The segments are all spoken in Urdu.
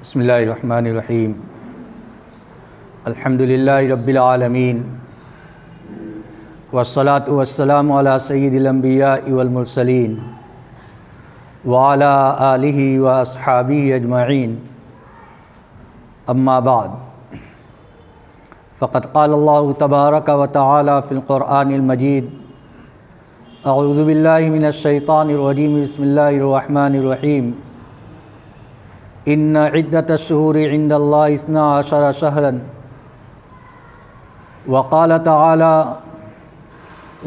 بسم اللہ الرحمن الرحیم الحمدللہ رب العالمین والصلاة والسلام علی سید الانبیاء والمرسلین وعلی آلہ واصحابہ اجمعین اما بعد فقد قال اللہ تبارک و تعالی فی القرآن المجید اعوذ باللہ من الشیطان الرجیم بسم اللہ الرحمن الرحیم ان عدۃ الشہور عند اللہ 12 شہرا وقال تعالی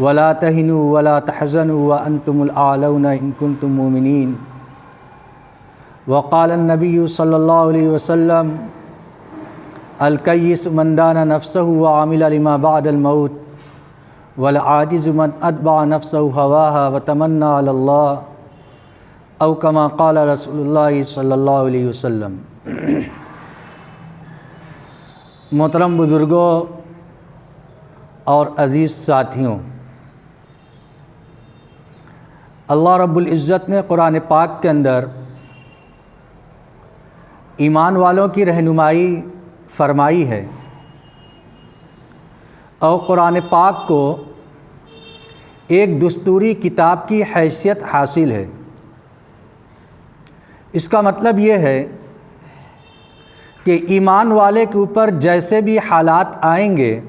ولا تہنوا ولا تحزنوا وانتم الاعلون ان کنتم مؤمنین وقال النبی صلی اللہ علیہ وسلم الکیس من دان نفسہ وعمل لما بعد الموت والعاجز من اتبع نفسہ ہواها وتمنى علی اللہ او کما قال رسول اللہ صلی اللہ علیہ وسلم۔ محترم بزرگوں اور عزیز ساتھیوں، اللہ رب العزت نے قرآن پاک کے اندر ایمان والوں کی رہنمائی فرمائی ہے اور قرآن پاک کو ایک دستوری کتاب کی حیثیت حاصل ہے۔ اس کا مطلب یہ ہے کہ ایمان والے کے اوپر جیسے بھی حالات آئیں گے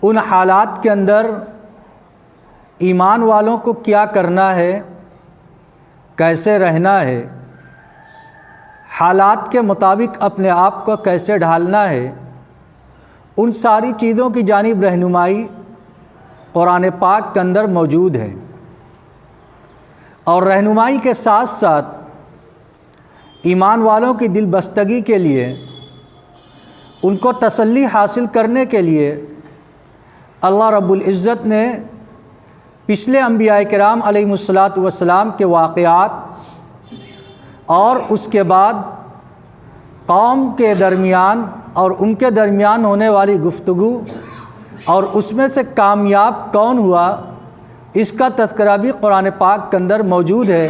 ان حالات کے اندر ایمان والوں کو کیا کرنا ہے، کیسے رہنا ہے، حالات کے مطابق اپنے آپ کو کیسے ڈھالنا ہے، ان ساری چیزوں کی جانب رہنمائی قرآن پاک کے اندر موجود ہے۔ اور رہنمائی کے ساتھ ساتھ ایمان والوں کی دل بستگی کے لیے، ان کو تسلی حاصل کرنے کے لیے اللہ رب العزت نے پچھلے انبیاء کرام علیہم الصلاۃ کے واقعات اور اس کے بعد قوم کے درمیان اور ان کے درمیان ہونے والی گفتگو اور اس میں سے کامیاب کون ہوا، اس کا تذکرہ بھی قرآن پاک کے اندر موجود ہے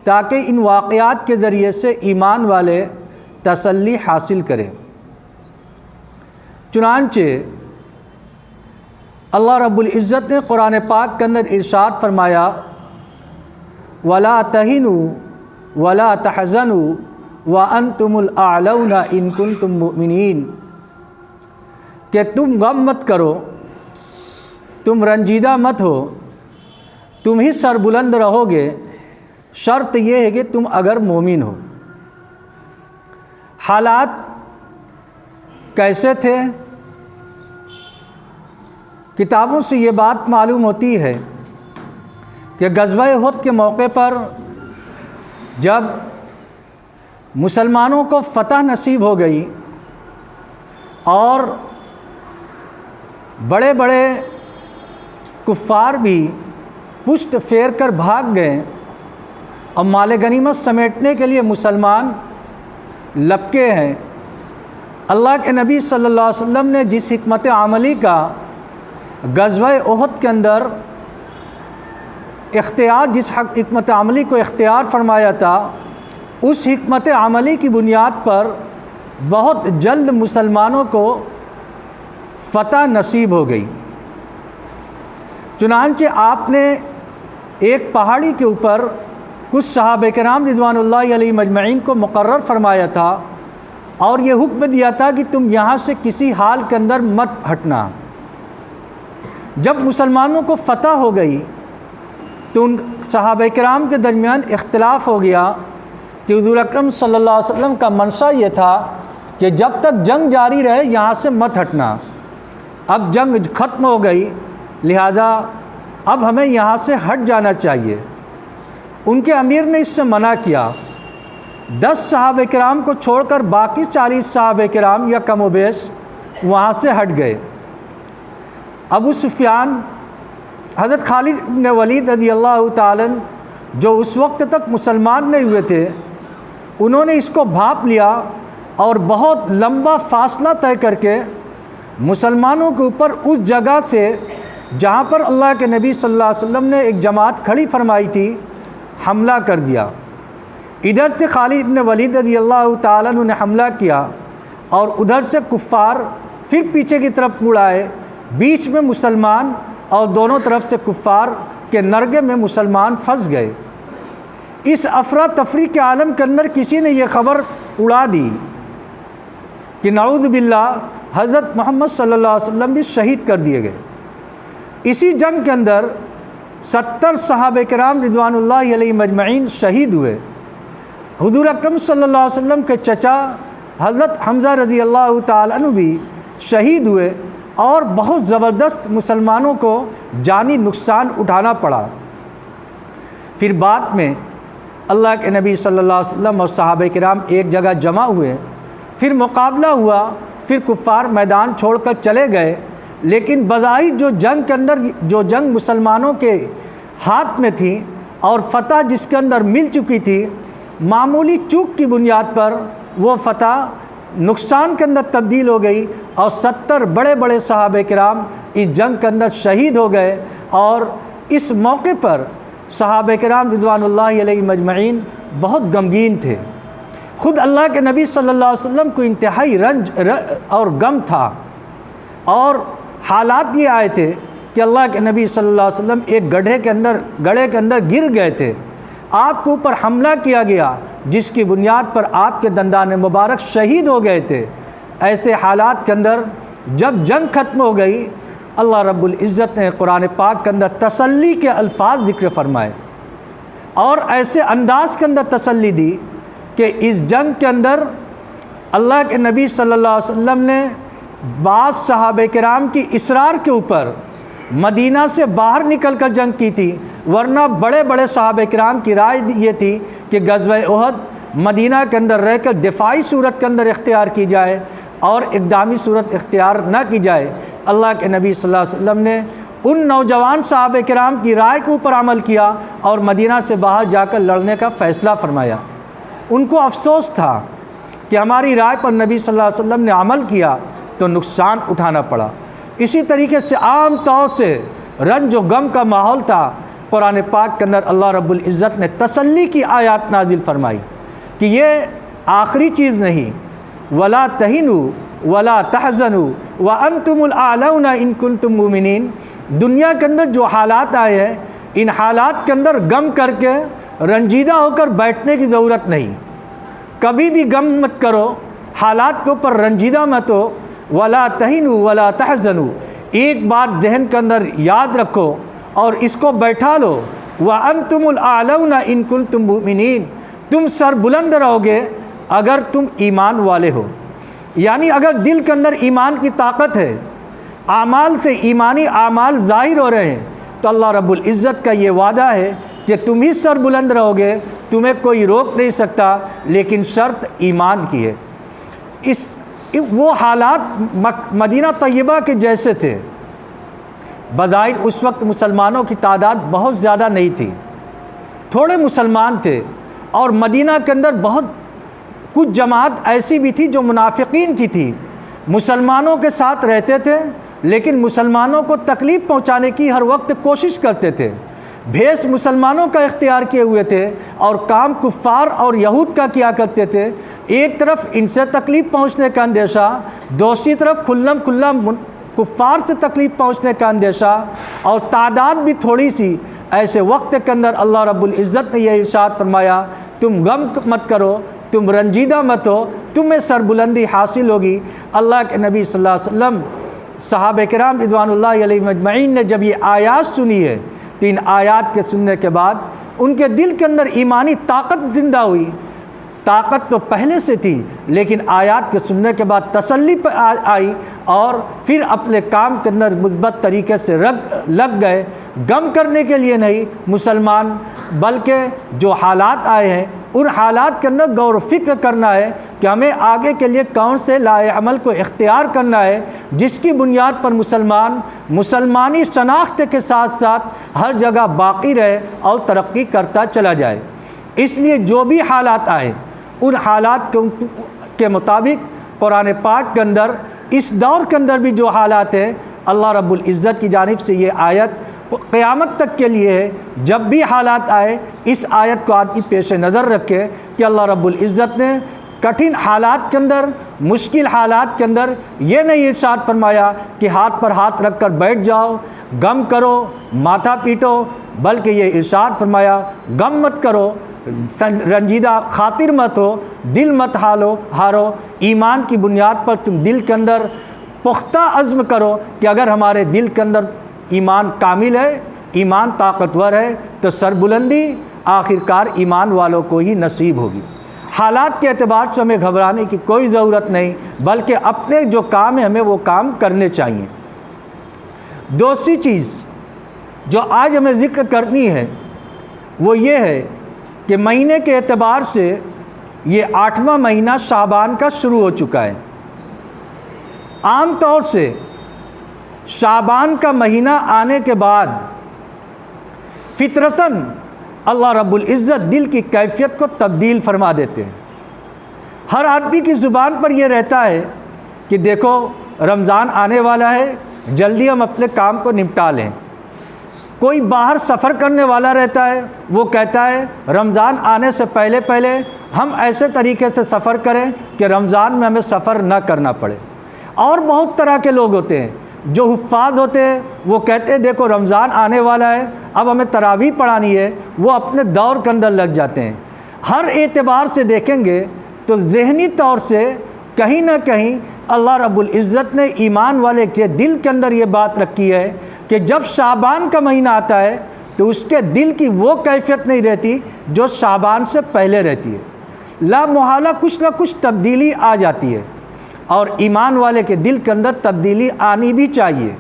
تاکہ ان واقعات کے ذریعے سے ایمان والے تسلی حاصل کریں۔ چنانچہ اللہ رب العزت نے قرآن پاک کے اندر ارشاد فرمایا وَلَا تَهِنُوا وَلَا تَحْزَنُوا وَأَنْتُمُ الْأَعْلَوْنَ إِن كُنتُم مُؤْمِنِينَ، کہ تم غم مت کرو، تم رنجیدہ مت ہو، تم ہی سربلند رہو گے، شرط یہ ہے کہ تم اگر مومن ہو۔ حالات کیسے تھے؟ کتابوں سے یہ بات معلوم ہوتی ہے کہ غزوہ احد کے موقع پر جب مسلمانوں کو فتح نصیب ہو گئی اور بڑے بڑے کفار بھی پشت پھیر کر بھاگ گئے اور مال غنیمت سمیٹنے کے لیے مسلمان لپکے ہیں، اللہ کے نبی صلی اللہ علیہ وسلم نے جس حکمت عملی کا غزوہ احد کے اندر جس حکمت عملی کو اختیار فرمایا تھا، اس حکمت عملی کی بنیاد پر بہت جلد مسلمانوں کو فتح نصیب ہو گئی۔ چنانچہ آپ نے ایک پہاڑی کے اوپر کچھ صحابہ کرام رضوان اللہ علیہم اجمعین کو مقرر فرمایا تھا اور یہ حکم دیا تھا کہ تم یہاں سے کسی حال کے اندر مت ہٹنا۔ جب مسلمانوں کو فتح ہو گئی تو ان صحابہ کرام کے درمیان اختلاف ہو گیا کہ حضور اکرم صلی اللہ علیہ وسلم کا منشا یہ تھا کہ جب تک جنگ جاری رہے یہاں سے مت ہٹنا، اب جنگ ختم ہو گئی لہذا اب ہمیں یہاں سے ہٹ جانا چاہیے۔ ان کے امیر نے اس سے منع کیا، 10 صحابہ کرام کو چھوڑ کر باقی 40 صحابہ کرام یا کم و بیش وہاں سے ہٹ گئے۔ ابو سفیان، حضرت خالد بن ولید رضی اللہ تعالیٰ جو اس وقت تک مسلمان نہیں ہوئے تھے، انہوں نے اس کو بھانپ لیا اور بہت لمبا فاصلہ طے کر کے مسلمانوں کے اوپر اس جگہ سے جہاں پر اللہ کے نبی صلی اللہ علیہ وسلم نے ایک جماعت کھڑی فرمائی تھی حملہ کر دیا۔ ادھر سے خالد بن ولید رضی اللہ تعالیٰ عنہ نے حملہ کیا اور ادھر سے کفار پھر پیچھے کی طرف مڑ آئے، بیچ میں مسلمان اور دونوں طرف سے کفار کے نرگے میں مسلمان پھنس گئے۔ اس افراتفری کے عالم کے اندر کسی نے یہ خبر اڑا دی کہ نعوذ باللہ حضرت محمد صلی اللہ علیہ وسلم بھی شہید کر دیے گئے۔ اسی جنگ کے اندر 70 صحابہ کرام رضوان اللہ علیہ مجمعین شہید ہوئے۔ حضور اکرم صلی اللہ علیہ وسلم کے چچا حضرت حمزہ رضی اللہ تعالیٰ عنہ بھی شہید ہوئے اور بہت زبردست مسلمانوں کو جانی نقصان اٹھانا پڑا۔ پھر بعد میں اللہ کے نبی صلی اللہ علیہ وسلم اور صحابہ کرام ایک جگہ جمع ہوئے، پھر مقابلہ ہوا، پھر کفار میدان چھوڑ کر چلے گئے، لیکن بظاہر جو جنگ مسلمانوں کے ہاتھ میں تھی اور فتح جس کے اندر مل چکی تھی، معمولی چوک کی بنیاد پر وہ فتح نقصان کے اندر تبدیل ہو گئی اور 70 بڑے بڑے صحابہ کرام اس جنگ کے اندر شہید ہو گئے۔ اور اس موقع پر صحابہ کرام رضوان اللہ علیہ مجمعین بہت غمگین تھے۔ خود اللہ کے نبی صلی اللہ علیہ وسلم کو انتہائی رنج اور غم تھا، اور حالات یہ آئے تھے کہ اللہ کے نبی صلی اللہ علیہ وسلم ایک گڑھے کے اندر گر گئے تھے، آپ کے اوپر حملہ کیا گیا جس کی بنیاد پر آپ کے دندان مبارک شہید ہو گئے تھے۔ ایسے حالات کے اندر جب جنگ ختم ہو گئی، اللہ رب العزت نے قرآن پاک کے اندر تسلی کے الفاظ ذکر فرمائے اور ایسے انداز کے اندر تسلی دی کہ اس جنگ کے اندر اللہ کے نبی صلی اللہ علیہ وسلم نے بعض صحابہ کرام کی اصرار کے اوپر مدینہ سے باہر نکل کر جنگ کی تھی، ورنہ بڑے بڑے صحابہ کرام کی رائے یہ تھی کہ غزوہ احد مدینہ کے اندر رہ کر دفاعی صورت کے اندر اختیار کی جائے اور اقدامی صورت اختیار نہ کی جائے۔ اللہ کے نبی صلی اللہ علیہ وسلم نے ان نوجوان صحابہ کرام کی رائے کے اوپر عمل کیا اور مدینہ سے باہر جا کر لڑنے کا فیصلہ فرمایا۔ ان کو افسوس تھا کہ ہماری رائے پر نبی صلی اللہ علیہ وسلم نے عمل کیا تو نقصان اٹھانا پڑا۔ اسی طریقے سے عام طور سے رنج و غم کا ماحول تھا۔ قرآن پاک کے اندر اللہ رب العزت نے تسلی کی آیات نازل فرمائی کہ یہ آخری چیز نہیں، وَلَا تَهِنُوا وَلَا تَحْزَنُوا وَأَنْتُمُ الْأَعْلَوْنَ إِن كُنتُم مُؤْمِنِينَ۔ دنیا کے اندر جو حالات آئے ہیں، ان حالات کے اندر غم کر کے رنجیدہ ہو کر بیٹھنے کی ضرورت نہیں۔ کبھی بھی غم مت کرو، حالات کے اوپر رنجیدہ مت ہو۔ وَلَا تَهِنُوا وَلَا تَحْزَنُوا، ایک بات ذہن کے اندر یاد رکھو اور اس کو بیٹھا لو، وَأَنْتُمُ الْأَعْلَوْنَ إِن كُنتُم مُؤْمِنِينَ، تم سر بلند رہو گے اگر تم ایمان والے ہو۔ یعنی اگر دل کے اندر ایمان کی طاقت ہے، اعمال سے ایمانی اعمال ظاہر ہو رہے ہیں، تو اللہ رب العزت کا یہ وعدہ ہے کہ تم ہی سر بلند رہو گے، تمہیں کوئی روک نہیں سکتا، لیکن شرط ایمان کی ہے۔ وہ حالات مدینہ طیبہ کے جیسے تھے۔ بظاہر اس وقت مسلمانوں کی تعداد بہت زیادہ نہیں تھی، تھوڑے مسلمان تھے، اور مدینہ کے اندر بہت کچھ جماعت ایسی بھی تھی جو منافقین کی تھی، مسلمانوں کے ساتھ رہتے تھے لیکن مسلمانوں کو تکلیف پہنچانے کی ہر وقت کوشش کرتے تھے، بھیس مسلمانوں کا اختیار کیے ہوئے تھے اور کام کفار اور یہود کا کیا کرتے تھے۔ ایک طرف ان سے تکلیف پہنچنے کا اندیشہ، دوسری طرف کھلم کھلا کفار سے تکلیف پہنچنے کا اندیشہ، اور تعداد بھی تھوڑی سی۔ ایسے وقت کے اندر اللہ رب العزت نے یہ ارشاد فرمایا، تم غم مت کرو، تم رنجیدہ مت ہو، تمہیں سربلندی حاصل ہوگی۔ اللہ کے نبی صلی اللہ علیہ وسلم، صحابہ کرام رضوان اللہ علیہ مجمعین نے جب یہ آیات سنی ہے تو ان آیات کے سننے کے بعد ان کے دل کے اندر ایمانی طاقت زندہ ہوئی۔ طاقت تو پہلے سے تھی، لیکن آیات کے سننے کے بعد تسلی پر آئی، اور پھر اپنے کام کے اندر مثبت طریقے سے لگ گئے۔ غم کرنے کے لیے نہیں مسلمان، بلکہ جو حالات آئے ہیں ان حالات کے اندر غور و فکر کرنا ہے کہ ہمیں آگے کے لیے کون سے لائے عمل کو اختیار کرنا ہے، جس کی بنیاد پر مسلمانی شناخت کے ساتھ ساتھ ہر جگہ باقی رہے اور ترقی کرتا چلا جائے۔ اس لیے جو بھی حالات آئے ان حالات کے مطابق قرآن پاک کے اندر اس دور کے اندر بھی جو حالات ہیں، اللہ رب العزت کی جانب سے یہ آیت قیامت تک کے لیے ہے۔ جب بھی حالات آئے اس آیت کو آدمی پیش نظر رکھے کہ اللہ رب العزت نے کٹھن حالات کے اندر، مشکل حالات کے اندر یہ نہیں ارشاد فرمایا کہ ہاتھ پر ہاتھ رکھ کر بیٹھ جاؤ، غم کرو، ماتھا پیٹو، بلکہ یہ ارشاد فرمایا غم مت کرو، رنجیدہ خاطر مت ہو، دل مت ہارو، ایمان کی بنیاد پر تم دل کے اندر پختہ عزم کرو کہ اگر ہمارے دل کے اندر ایمان کامل ہے، ایمان طاقتور ہے تو سربلندی آخرکار ایمان والوں کو ہی نصیب ہوگی۔ حالات کے اعتبار سے ہمیں گھبرانے کی کوئی ضرورت نہیں، بلکہ اپنے جو کام ہے ہمیں وہ کام کرنے چاہیے۔ دوسری چیز جو آج ہمیں ذکر کرنی ہے وہ یہ ہے کہ مہینے کے اعتبار سے یہ 8واں مہینہ شعبان کا شروع ہو چکا ہے۔ عام طور سے شعبان کا مہینہ آنے کے بعد فطرتاً اللہ رب العزت دل کی کیفیت کو تبدیل فرما دیتے ہیں۔ ہر آدمی کی زبان پر یہ رہتا ہے کہ دیکھو رمضان آنے والا ہے، جلدی ہم اپنے کام کو نپٹا لیں۔ کوئی باہر سفر کرنے والا رہتا ہے، وہ کہتا ہے رمضان آنے سے پہلے ہم ایسے طریقے سے سفر کریں کہ رمضان میں ہمیں سفر نہ کرنا پڑے۔ اور بہت طرح کے لوگ ہوتے ہیں، جو حفاظ ہوتے ہیں وہ کہتے ہیں دیکھو رمضان آنے والا ہے، اب ہمیں تراویح پڑھانی ہے، وہ اپنے دور کے اندر لگ جاتے ہیں۔ ہر اعتبار سے دیکھیں گے تو ذہنی طور سے کہیں نہ کہیں اللہ رب العزت نے ایمان والے کے دل کے اندر یہ بات رکھی ہے کہ جب شعبان کا مہینہ آتا ہے تو اس کے دل کی وہ کیفیت نہیں رہتی جو شعبان سے پہلے رہتی ہے۔ لا محالہ کچھ نہ کچھ تبدیلی آ جاتی ہے، اور ایمان والے کے دل کے اندر تبدیلی آنی بھی چاہیے،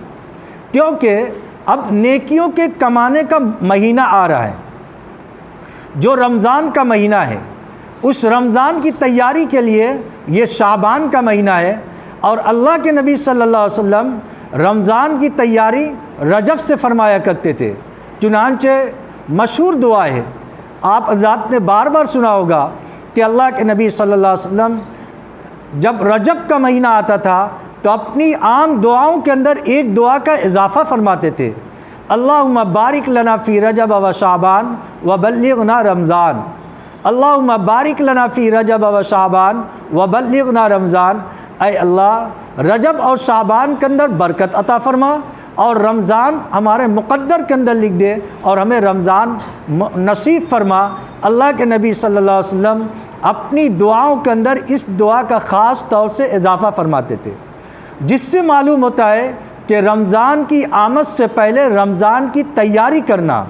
کیونکہ اب نیکیوں کے کمانے کا مہینہ آ رہا ہے جو رمضان کا مہینہ ہے۔ اس رمضان کی تیاری کے لیے یہ شعبان کا مہینہ ہے، اور اللہ کے نبی صلی اللہ علیہ وسلم رمضان کی تیاری رجب سے فرمایا کرتے تھے۔ چنانچہ مشہور دعا ہے، آپ حضرات نے بار بار سنا ہوگا کہ اللہ کے نبی صلی اللہ علیہ وسلم جب رجب کا مہینہ آتا تھا تو اپنی عام دعاؤں کے اندر ایک دعا کا اضافہ فرماتے تھے، اللہم بارک لنا فی رجب و شعبان و بلغنا رمضان، اللہم بارک لنا فی رجب و شعبان و بلغنا رمضان۔ اے اللہ رجب اور شعبان کے اندر برکت عطا فرما، اور رمضان ہمارے مقدر کے اندر لکھ دے اور ہمیں رمضان نصیب فرما۔ اللہ کے نبی صلی اللہ علیہ وسلم اپنی دعاؤں کے اندر اس دعا کا خاص طور سے اضافہ فرماتے تھے، جس سے معلوم ہوتا ہے کہ رمضان کی آمد سے پہلے رمضان کی تیاری کرنا،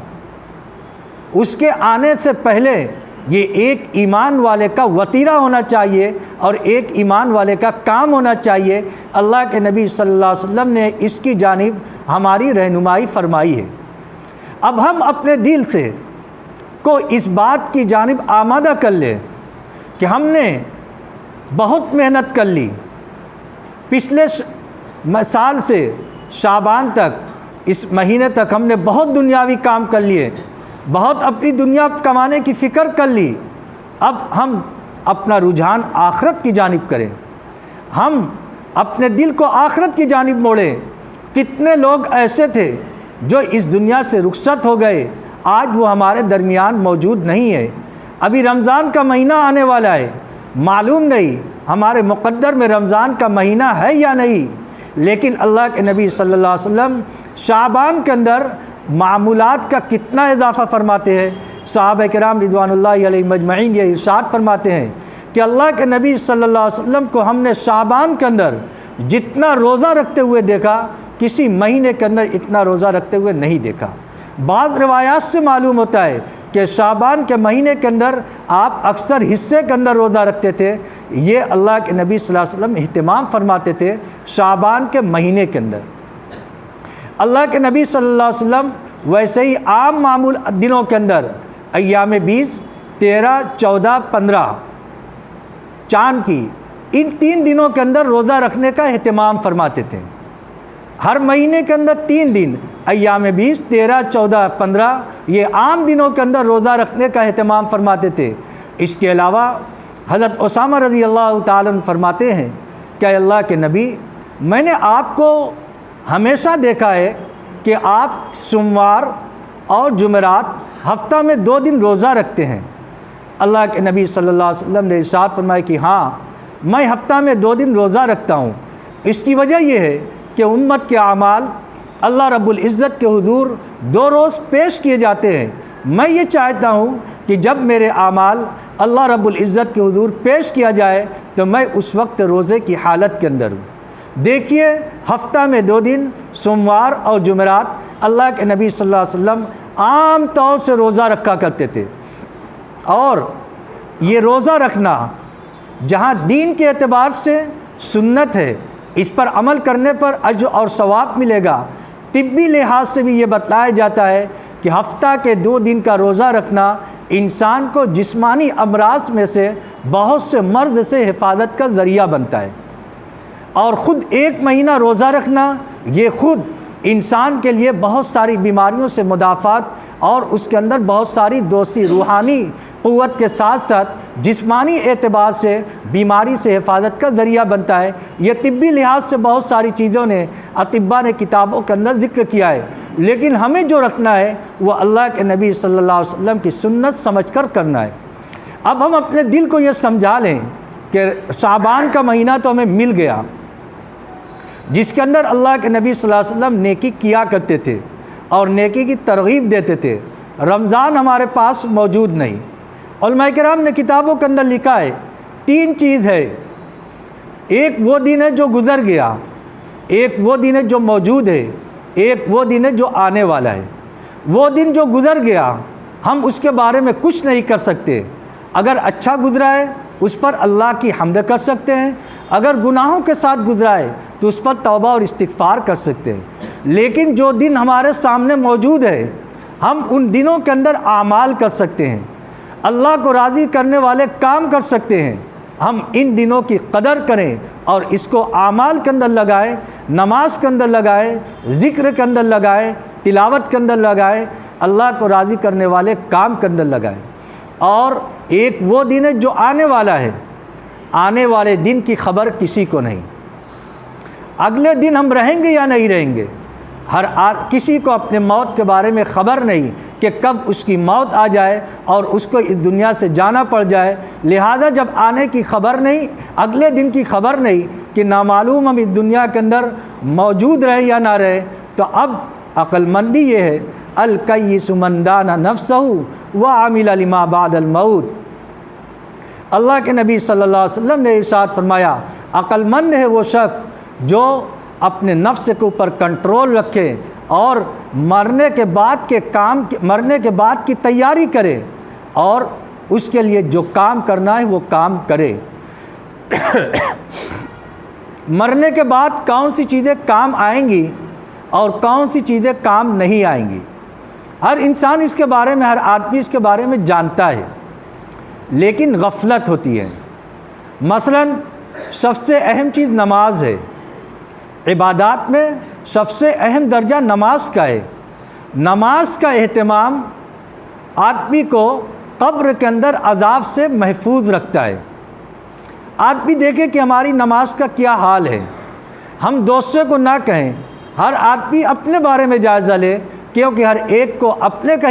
اس کے آنے سے پہلے یہ ایک ایمان والے کا وتیرہ ہونا چاہیے اور ایک ایمان والے کا کام ہونا چاہیے۔ اللہ کے نبی صلی اللہ علیہ وسلم نے اس کی جانب ہماری رہنمائی فرمائی ہے۔ اب ہم اپنے دل سے کو اس بات کی جانب آمادہ کر لیں کہ ہم نے بہت محنت کر لی، پچھلے سال سے شعبان تک اس مہینے تک ہم نے بہت دنیاوی کام کر لیے، بہت اپنی دنیا کمانے کی فکر کر لی، اب ہم اپنا رجحان آخرت کی جانب کریں، ہم اپنے دل کو آخرت کی جانب موڑیں۔ کتنے لوگ ایسے تھے جو اس دنیا سے رخصت ہو گئے، آج وہ ہمارے درمیان موجود نہیں ہے۔ ابھی رمضان کا مہینہ آنے والا ہے، معلوم نہیں ہمارے مقدر میں رمضان کا مہینہ ہے یا نہیں، لیکن اللہ کے نبی صلی اللہ علیہ وسلم شعبان کے اندر معمولات کا کتنا اضافہ فرماتے ہیں۔ صحابہ کرام رضوان اللہ علیہ مجمعین یہ ارشاد فرماتے ہیں کہ اللہ کے نبی صلی اللہ علیہ وسلم کو ہم نے شعبان کے اندر جتنا روزہ رکھتے ہوئے دیکھا، کسی مہینے کے اندر اتنا روزہ رکھتے ہوئے نہیں دیکھا۔ بعض روایات سے معلوم ہوتا ہے کہ شعبان کے مہینے کے اندر آپ اکثر حصے کے اندر روزہ رکھتے تھے۔ یہ اللہ کے نبی صلی اللہ علیہ وسلم اہتمام فرماتے تھے شعبان کے مہینے کے اندر۔ اللہ کے نبی صلی اللہ علیہ وسلم ویسے ہی عام معمول دنوں کے اندر ایام 20، 13، 14، 15 چاند کی ان 3 دنوں کے اندر روزہ رکھنے کا اہتمام فرماتے تھے۔ ہر مہینے کے اندر 3 دن ایام 20، 13، 14، 15 یہ عام دنوں کے اندر روزہ رکھنے کا اہتمام فرماتے تھے۔ اس کے علاوہ حضرت اسامہ رضی اللہ تعالیٰ عنہ فرماتے ہیں کہ اللہ کے نبی، میں نے آپ کو ہمیشہ دیکھا ہے کہ آپ سوموار اور جمعرات ہفتہ میں 2 دن روزہ رکھتے ہیں۔ اللہ کے نبی صلی اللہ علیہ وسلم نے ارشاد فرمایا کہ ہاں، میں ہفتہ میں 2 دن روزہ رکھتا ہوں۔ اس کی وجہ یہ ہے کہ امت کے اعمال اللہ رب العزت کے حضور 2 روز پیش کیے جاتے ہیں۔ میں یہ چاہتا ہوں کہ جب میرے اعمال اللہ رب العزت کے حضور پیش کیا جائے تو میں اس وقت روزے کی حالت کے اندر ہوں۔ دیکھیے، ہفتہ میں 2 دن سوموار اور جمعرات اللہ کے نبی صلی اللہ علیہ وسلم عام طور سے روزہ رکھا کرتے تھے، اور یہ روزہ رکھنا جہاں دین کے اعتبار سے سنت ہے، اس پر عمل کرنے پر اجر اور ثواب ملے گا، طبی لحاظ سے بھی یہ بتلایا جاتا ہے کہ ہفتہ کے 2 دن کا روزہ رکھنا انسان کو جسمانی امراض میں سے بہت سے مرض سے حفاظت کا ذریعہ بنتا ہے، اور خود 1 مہینہ روزہ رکھنا یہ خود انسان کے لیے بہت ساری بیماریوں سے مدافعت اور اس کے اندر بہت ساری دوسری روحانی قوت کے ساتھ ساتھ جسمانی اعتبار سے بیماری سے حفاظت کا ذریعہ بنتا ہے۔ یہ طبی لحاظ سے بہت ساری چیزوں نے اطباء نے کتابوں کے اندر ذکر کیا ہے، لیکن ہمیں جو رکھنا ہے وہ اللہ کے نبی صلی اللہ علیہ وسلم کی سنت سمجھ کر کرنا ہے۔ اب ہم اپنے دل کو یہ سمجھا لیں کہ شعبان کا مہینہ تو ہمیں مل گیا، جس کے اندر اللہ کے نبی صلی اللہ علیہ وسلم نیکی کیا کرتے تھے اور نیکی کی ترغیب دیتے تھے۔ رمضان ہمارے پاس موجود نہیں۔ علماء کرام نے کتابوں کے اندر لکھا ہے 3 چیز ہے، ایک وہ دن ہے جو گزر گیا، ایک وہ دن ہے جو موجود ہے، ایک وہ دن ہے جو آنے والا ہے۔ وہ دن جو گزر گیا ہم اس کے بارے میں کچھ نہیں کر سکتے، اگر اچھا گزرا ہے اس پر اللہ کی حمد کر سکتے ہیں، اگر گناہوں کے ساتھ گزرا ہے تو اس پر توبہ اور استغفار کر سکتے ہیں۔ لیکن جو دن ہمارے سامنے موجود ہے ہم ان دنوں کے اندر اعمال کر سکتے ہیں، اللہ کو راضی کرنے والے کام کر سکتے ہیں۔ ہم ان دنوں کی قدر کریں اور اس کو اعمال کے اندر لگائیں، نماز کے اندر لگائیں، ذکر کے اندر لگائیں، تلاوت کے اندر لگائیں، اللہ کو راضی کرنے والے کام کے اندر لگائیں۔ اور ایک وہ دن ہے جو آنے والا ہے، آنے والے دن کی خبر کسی کو نہیں، اگلے دن ہم رہیں گے یا نہیں رہیں گے، کسی کو اپنے موت کے بارے میں خبر نہیں کہ کب اس کی موت آ جائے اور اس کو اس دنیا سے جانا پڑ جائے۔ لہٰذا جب آنے کی خبر نہیں، اگلے دن کی خبر نہیں کہ نامعلوم ہم اس دنیا کے اندر موجود رہیں یا نہ رہیں، تو اب عقل مندی یہ ہے الکیس من دان نفسہ وعمل لما بعد الموت۔ اللہ کے نبی صلی اللہ علیہ وسلم نے ارشاد فرمایا عقل مند ہے وہ شخص جو اپنے نفس کے اوپر کنٹرول رکھے اور مرنے کے بعد کی تیاری کرے، اور اس کے لیے جو کام کرنا ہے وہ کام کرے۔ مرنے کے بعد کون سی چیزیں کام آئیں گی اور کون سی چیزیں کام نہیں آئیں گی، ہر انسان اس کے بارے میں، ہر آدمی اس کے بارے میں جانتا ہے، لیکن غفلت ہوتی ہے۔ مثلا سب سے اہم چیز نماز ہے، عبادات میں سب سے اہم درجہ نماز کا ہے۔ نماز کا اہتمام آدمی کو قبر کے اندر عذاب سے محفوظ رکھتا ہے۔ آدمی دیکھے کہ ہماری نماز کا کیا حال ہے، ہم دوسرے کو نہ کہیں، ہر آدمی اپنے بارے میں جائزہ لے، کیونکہ ہر ایک کو اپنے کا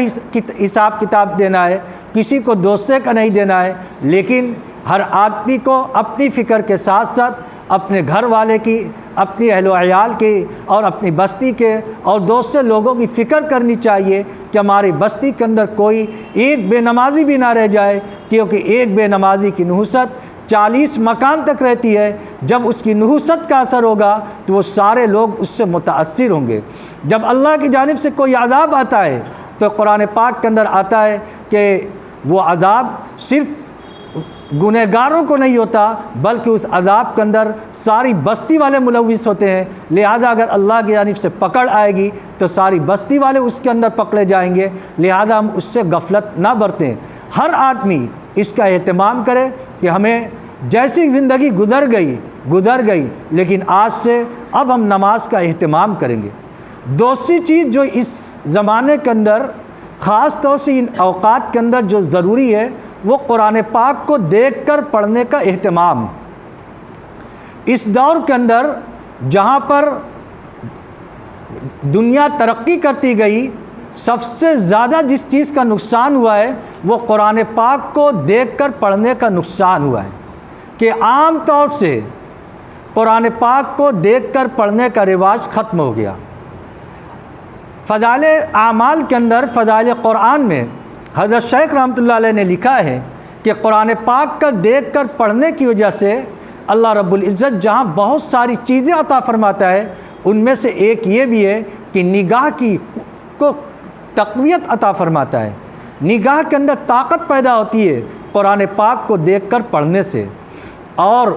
حساب کتاب دینا ہے، کسی کو دوسرے کا نہیں دینا ہے۔ لیکن ہر آدمی کو اپنی فکر کے ساتھ ساتھ اپنے گھر والے کی، اپنی اہل و عیال کی اور اپنی بستی کے اور دوسرے لوگوں کی فکر کرنی چاہیے کہ ہماری بستی کے اندر کوئی ایک بے نمازی بھی نہ رہ جائے، کیونکہ ایک بے نمازی کی نحوست 40 مکان تک رہتی ہے۔ جب اس کی نحوست کا اثر ہوگا تو وہ سارے لوگ اس سے متاثر ہوں گے۔ جب اللہ کی جانب سے کوئی عذاب آتا ہے تو قرآن پاک کے اندر آتا ہے کہ وہ عذاب صرف گنہگاروں کو نہیں ہوتا، بلکہ اس عذاب کے اندر ساری بستی والے ملوث ہوتے ہیں۔ لہذا اگر اللہ کی جانب سے پکڑ آئے گی تو ساری بستی والے اس کے اندر پکڑے جائیں گے۔ لہذا ہم اس سے غفلت نہ برتیں، ہر آدمی اس کا اہتمام کرے کہ ہمیں جیسی زندگی گزر گئی، لیکن آج سے اب ہم نماز کا اہتمام کریں گے۔ دوسری چیز جو اس زمانے کے اندر خاص طور سے ان اوقات کے اندر جو ضروری ہے وہ قرآن پاک کو دیکھ کر پڑھنے کا اہتمام۔ اس دور کے اندر جہاں پر دنیا ترقی کرتی گئی، سب سے زیادہ جس چیز کا نقصان ہوا ہے وہ قرآن پاک کو دیکھ کر پڑھنے کا نقصان ہوا ہے، کہ عام طور سے قرآن پاک کو دیکھ کر پڑھنے کا رواج ختم ہو گیا۔ فضائل اعمال کے اندر فضائل قرآن میں حضرت شیخ رحمۃ اللہ علیہ نے لکھا ہے کہ قرآن پاک کا دیکھ کر پڑھنے کی وجہ سے اللہ رب العزت جہاں بہت ساری چیزیں عطا فرماتا ہے، ان میں سے ایک یہ بھی ہے کہ نگاہ کو تقویت عطا فرماتا ہے، نگاہ کے اندر طاقت پیدا ہوتی ہے قرآن پاک کو دیکھ کر پڑھنے سے، اور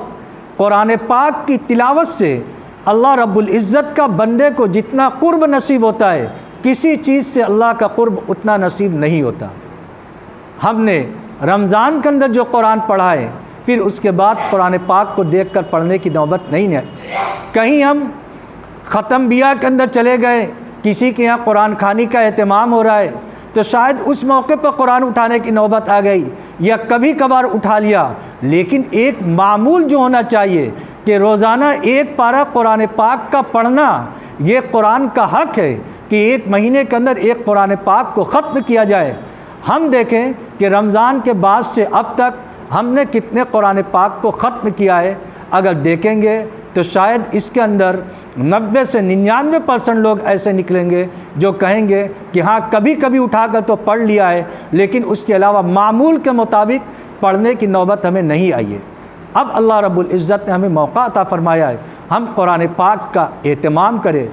قرآن پاک کی تلاوت سے اللہ رب العزت کا بندے کو جتنا قرب نصیب ہوتا ہے، کسی چیز سے اللہ کا قرب اتنا نصیب نہیں ہوتا۔ ہم نے رمضان کے اندر جو قرآن پڑھا ہے، پھر اس کے بعد قرآن پاک کو دیکھ کر پڑھنے کی نوبت نہیں ہے۔ کہیں ہم ختم بیاہ کے اندر چلے گئے، کسی کے یہاں قرآن خوانی کا اہتمام ہو رہا ہے، تو شاید اس موقع پر قرآن اٹھانے کی نوبت آ گئی، یا کبھی کبھار اٹھا لیا، لیکن ایک معمول جو ہونا چاہیے کہ روزانہ ایک پارہ قرآن پاک کا پڑھنا، یہ قرآن کا حق ہے کہ ایک مہینے کے اندر ایک قرآن پاک کو ختم کیا جائے۔ ہم دیکھیں کہ رمضان کے بعد سے اب تک ہم نے کتنے قرآن پاک کو ختم کیا ہے، اگر دیکھیں گے تو شاید اس کے اندر 90 سے 99% لوگ ایسے نکلیں گے جو کہیں گے کہ ہاں کبھی کبھی اٹھا کر تو پڑھ لیا ہے، لیکن اس کے علاوہ معمول کے مطابق پڑھنے کی نوبت ہمیں نہیں آئی ہے۔ اب اللہ رب العزت نے ہمیں موقع عطا فرمایا ہے، ہم قرآن پاک کا اہتمام کریں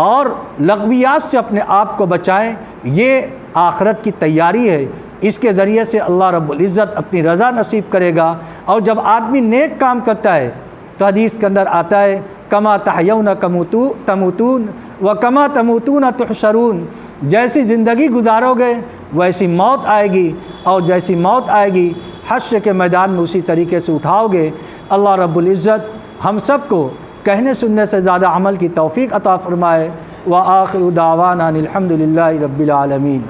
اور لغویات سے اپنے آپ کو بچائیں۔ یہ آخرت کی تیاری ہے، اس کے ذریعے سے اللہ رب العزت اپنی رضا نصیب کرے گا۔ اور جب آدمی نیک کام کرتا ہے تو حدیث کے اندر آتا ہے کما تحیون تموتون و کما تموتون تحشرون، جیسی زندگی گزارو گے ویسی موت آئے گی، اور جیسی موت آئے گی حشر کے میدان میں اسی طریقے سے اٹھاؤ گے۔ اللہ رب العزت ہم سب کو کہنے سننے سے زیادہ عمل کی توفیق عطا فرمائے۔ وآخر دعوانا الحمد للہ رب العالمین۔